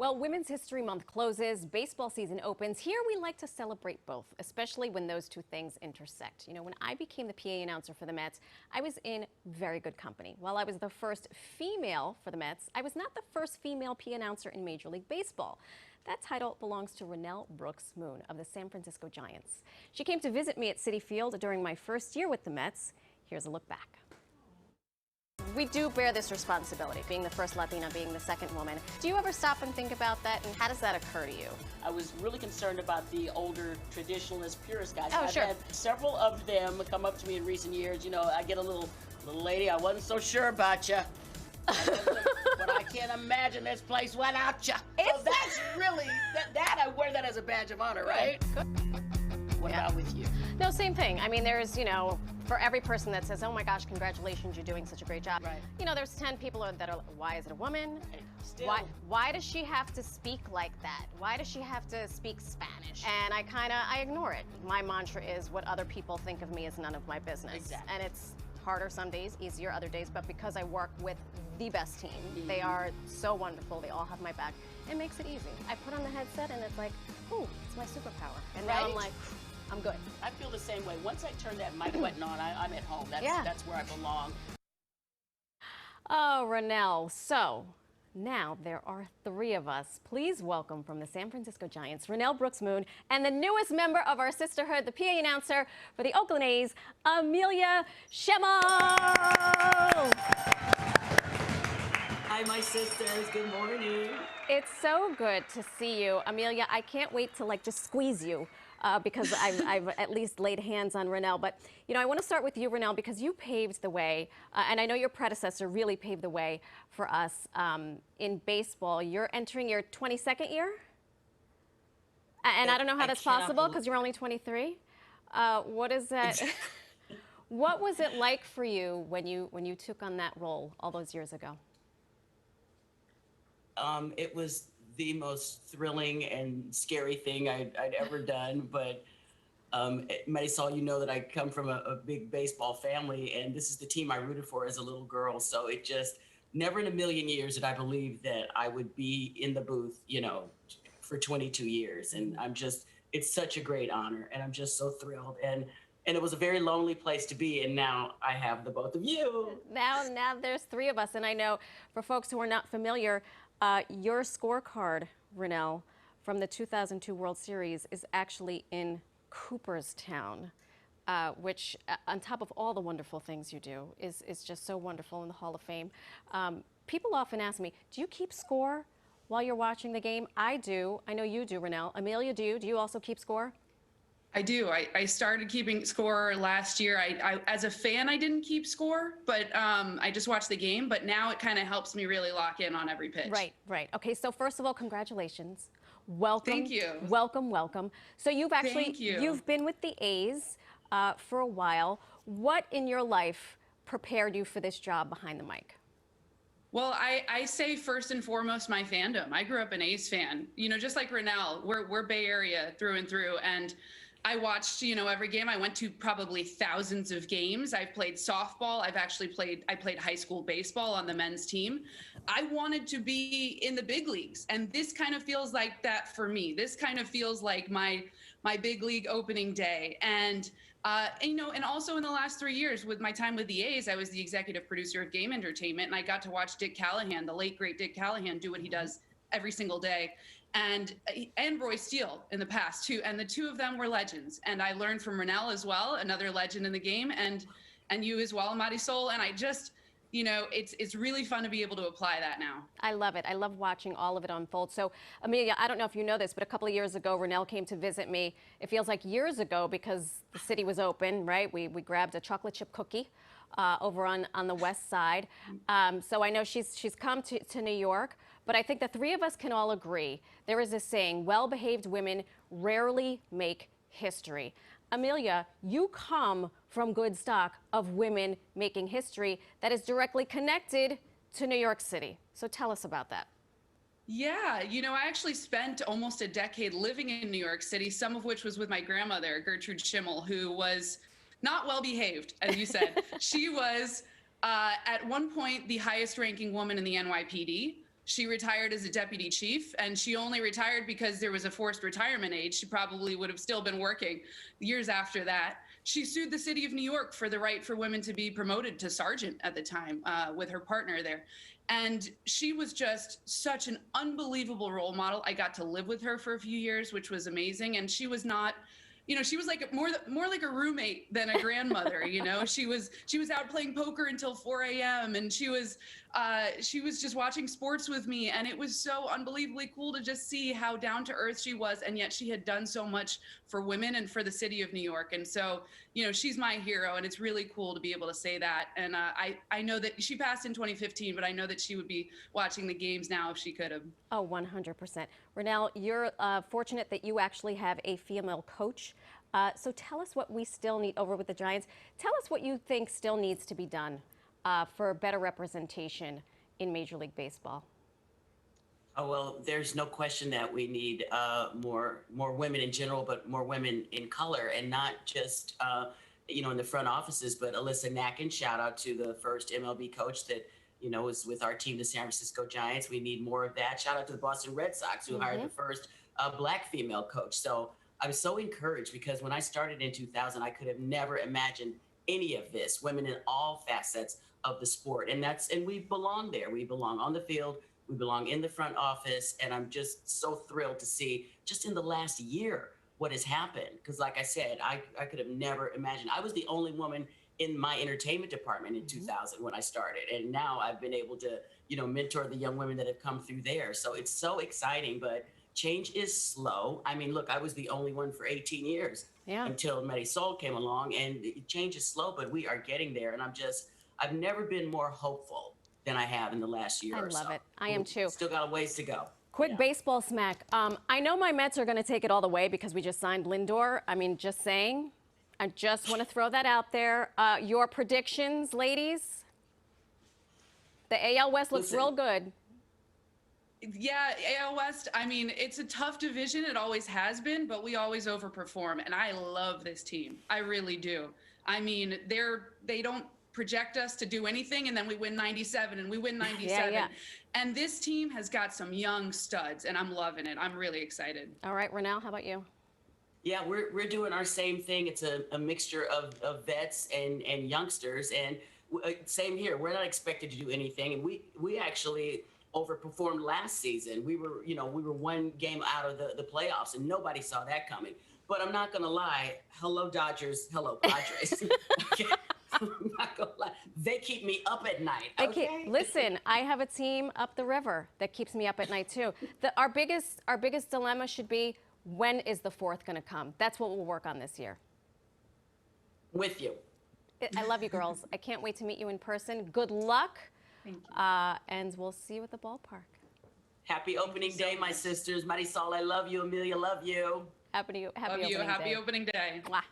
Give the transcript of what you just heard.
Well, Women's History Month closes, baseball season opens. Here we like to celebrate both, especially when those two things intersect. You know, when I became the PA announcer for the Mets, I was in very good company. While I was the first female for the Mets, I was not the first female PA announcer in Major League Baseball. That title belongs to Renel Brooks-Moon of the San Francisco Giants. She came to visit me at Citi Field during my first year with the Mets. Here's a look back. We do bear this responsibility, being the first Latina, being the second woman. Do you ever stop and think about that, and how does that occur to you? I was really concerned about the older traditionalist purist guys. Oh, sure. I've had several of them come up to me in recent years. You know, I get a little lady, I wasn't so sure about you. But I can't imagine this place without you. So that's really, I wear that as a badge of honor, right? Good. What about with you? No, same thing. I mean, there's, you know, for every person that says, oh my gosh, congratulations, you're doing such a great job. Right. You know, there's 10 people that are, why is it a woman? Still. Why does she have to speak like that? Why does she have to speak Spanish? And I ignore it. My mantra is what other people think of me is none of my business. Exactly. And it's harder some days, easier other days, but because I work with the best team, they are so wonderful, they all have my back, it makes it easy. I put on the headset and it's like, ooh, it's my superpower. And now I'm like, I'm good. I feel the same way. Once I turn that mic button on, I'm at home. That's where I belong. Oh, Renel. So now there are 3 of us. Please welcome from the San Francisco Giants, Renel Brooks-Moon, and the newest member of our sisterhood, the PA announcer for the Oakland A's, Amelia Schimmel. Hi, my sisters. Good morning. It's so good to see you, Amelia. I can't wait to just squeeze you. Because I've at least laid hands on Renel. But, you know, I want to start with you, Renel, because you paved the way, and I know your predecessor really paved the way for us in baseball. You're entering your 22nd year? And I don't know how that's possible because you're only 23. What is that? What was it like for you when you took on that role all those years ago? It was the most thrilling and scary thing I'd ever done. But Marysol, you know that I come from a big baseball family, and this is the team I rooted for as a little girl. So it just never in a million years did I believe that I would be in the booth, you know, for 22 years. And it's such a great honor, and I'm just so thrilled. And it was a very lonely place to be, and now I have the both of you. Now there's 3 of us, and I know for folks who are not familiar, your scorecard, Renel, from the 2002 World Series is actually in Cooperstown, which, on top of all the wonderful things you do, is just so wonderful in the Hall of Fame. People often ask me, do you keep score while you're watching the game? I do. I know you do, Renel. Amelia, do you? Do you also keep score? I do. I started keeping score last year. I as a fan, I didn't keep score, but I just watched the game. But now it kind of helps me really lock in on every pitch. Right. Okay, so first of all, congratulations. Welcome. Thank you. Welcome. So you've been with the A's for a while. What in your life prepared you for this job behind the mic? Well, I say first and foremost my fandom. I grew up an A's fan. You know, just like Renel, we're Bay Area through and through, and I watched, you know, every game. I went to probably thousands of games. I've played softball. I played high school baseball on the men's team. I wanted to be in the big leagues, and this kind of feels like that for me. This kind of feels like my big league opening day. And you know, and also in the last 3 years with my time with the A's, I was the executive producer of Game Entertainment, and I got to watch Dick Callahan, the late great Dick Callahan, do what he does every single day. And Roy Steele in the past too, and the 2 of them were legends. And I learned from Renel as well, another legend in the game, and you as well, Marysol. And I just, you know, it's really fun to be able to apply that now. I love it. I love watching all of it unfold. So, Amelia, I don't know if you know this, but a couple of years ago, Renel came to visit me. It feels like years ago because the city was open, right? We grabbed a chocolate chip cookie over on the west side. So I know she's come to New York, but I think the 3 of us can all agree. There is a saying, well-behaved women rarely make history. Amelia, you come from good stock of women making history that is directly connected to New York City. So tell us about that. Yeah, you know, I actually spent almost a decade living in New York City, some of which was with my grandmother, Gertrude Schimmel, who was not well behaved, as you said. She was at one point the highest ranking woman in the NYPD. She retired as a deputy chief, and she only retired because there was a forced retirement age. She probably would have still been working years after that. She sued the city of New York for the right for women to be promoted to sergeant at the time with her partner there. And she was just such an unbelievable role model. I got to live with her for a few years, which was amazing. And she was not, you know, she was like more like a roommate than a grandmother. You know, she was out playing poker until 4 a.m. and she was just watching sports with me, and it was so unbelievably cool to just see how down to earth she was, and yet she had done so much for women and for the city of New York. And so, you know, she's my hero, and it's really cool to be able to say that. And I know that she passed in 2015, but I know that she would be watching the games now if she could have. Oh, 100%. Renel, you're fortunate that you actually have a female coach. So tell us what we still need over with the Giants. Tell us what you think still needs to be done for better representation in Major League Baseball. Oh, well, there's no question that we need more women in general, but more women in color, and not just, you know, in the front offices, but Alyssa Nacken, shout out to the first MLB coach that, you know, was with our team, the San Francisco Giants. We need more of that. Shout out to the Boston Red Sox, who hired the first Black female coach. So I'm so encouraged, because when I started in 2000, I could have never imagined any of this, women in all facets of the sport. And we belong there. We belong on the field. We belong in the front office. And I'm just so thrilled to see just in the last year what has happened. Because like I said, I could have never imagined. I was the only woman in my entertainment department in 2000 when I started. And now I've been able to, you know, mentor the young women that have come through there. So it's so exciting, but change is slow. I mean, look, I was the only one for 18 years until Marysol came along, and change is slow, but we are getting there. And I've never been more hopeful than I have in the last year or so. I love it. I am too. Still got a ways to go. Quick baseball smack. I know my Mets are going to take it all the way because we just signed Lindor. I mean, just saying. I just want to throw that out there. Your predictions, ladies? The AL West looks real good. Yeah, AL West, I mean, it's a tough division. It always has been, but we always overperform. And I love this team. I really do. I mean, they don't project us to do anything, and then we win 97 and we win 97. And this team has got some young studs, and I'm loving it. I'm really excited. All right, Renel, how about you? Yeah, we're doing our same thing. It's a mixture of vets and youngsters. And same here. We're not expected to do anything. And we actually overperformed last season. We were one game out of the playoffs, and nobody saw that coming. But I'm not going to lie. Hello, Dodgers. Hello, Padres. Okay. I'm not going to lie. They keep me up at night. Okay? Listen, I have a team up the river that keeps me up at night, too. Our biggest dilemma should be, when is the fourth going to come? That's what we'll work on this year. With you. I love you, girls. I can't wait to meet you in person. Good luck. Thank you. And we'll see you at the ballpark. Happy opening day, my sisters. Marysol, I love you. Amelia, love you. Happy opening day. Mwah.